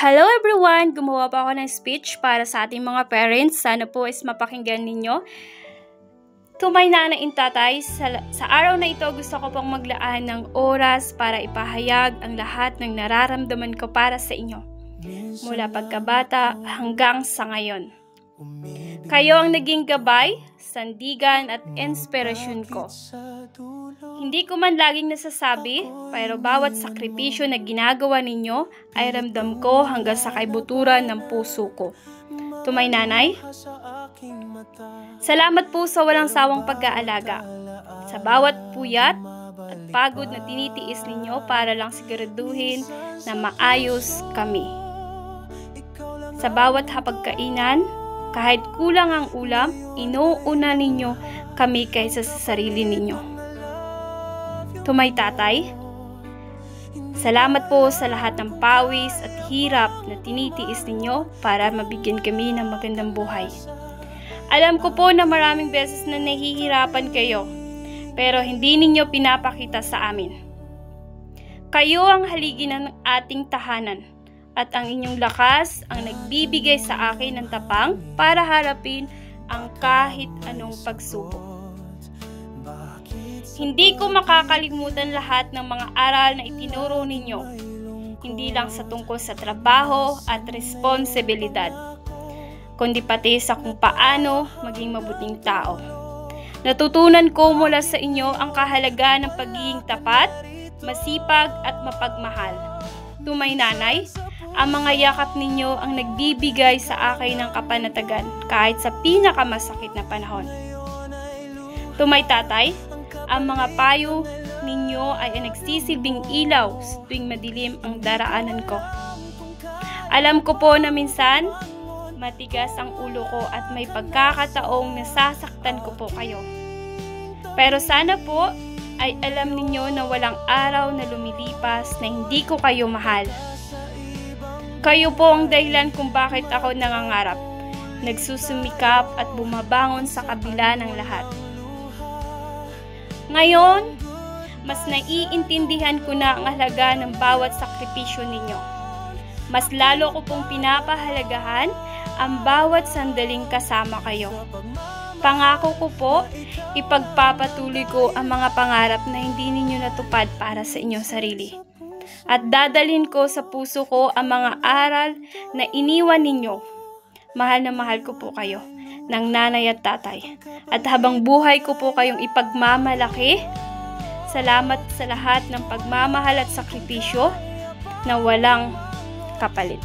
Hello everyone! Gumawa pa ako ng speech para sa ating mga parents. Sana po is mapakinggan ninyo. To my nanay and tatay, sa araw na ito gusto ko pong maglaan ng oras para ipahayag ang lahat ng nararamdaman ko para sa inyo. Mula pagkabata hanggang sa ngayon. Kayo ang naging gabay, sandigan at inspirasyon ko. Hindi ko man laging nasasabi, pero bawat sakripisyo na ginagawa ninyo ay ramdam ko hanggang sa kaibuturan ng puso ko. To my nanay, salamat po sa walang sawang pag-aalaga. Sa bawat puyat at pagod na tinitiis ninyo para lang siguraduhin na maayos kami. Sa bawat hapagkainan, kahit kulang ang ulam, inuuna ninyo kami kaysa sa sarili ninyo. To my tatay, salamat po sa lahat ng pawis at hirap na tinitiis ninyo para mabigyan kami ng magandang buhay. Alam ko po na maraming beses na nahihirapan kayo, pero hindi ninyo pinapakita sa amin. Kayo ang haligi ng ating tahanan, at ang inyong lakas ang nagbibigay sa akin ng tapang para harapin ang kahit anong pagsubok. Hindi ko makakalimutan lahat ng mga aral na itinuro ninyo, hindi lang sa tungkol sa trabaho at responsibilidad, kundi pati sa kung paano maging mabuting tao. Natutunan ko mula sa inyo ang kahalagaan ng pagiging tapat, masipag at mapagmahal. To my nanay, ang mga yakap ninyo ang nagbibigay sa akin ng kapanatagan kahit sa pinakamasakit na panahon. To my tatay, ang mga payo ninyo ay nagsisilbing ilaw tuwing madilim ang daraanan ko. Alam ko po na minsan, matigas ang ulo ko at may pagkakataong nasasaktan ko po kayo. Pero sana po ay alam ninyo na walang araw na lumilipas na hindi ko kayo mahal. Kayo po ang dahilan kung bakit ako nangangarap, nagsusumikap at bumabangon sa kabila ng lahat. Ngayon, mas naiintindihan ko na ang halaga ng bawat sakripisyo ninyo. Mas lalo ko pong pinapahalagahan ang bawat sandaling kasama kayo. Pangako ko po, ipagpapatuloy ko ang mga pangarap na hindi ninyo natupad para sa inyong sarili. At dadalhin ko sa puso ko ang mga aral na iniwan ninyo. Mahal na mahal ko po kayo ng nanay at tatay. At habang buhay ko po kayong ipagmamalaki, salamat sa lahat ng pagmamahal at sakripisyo na walang kapalit.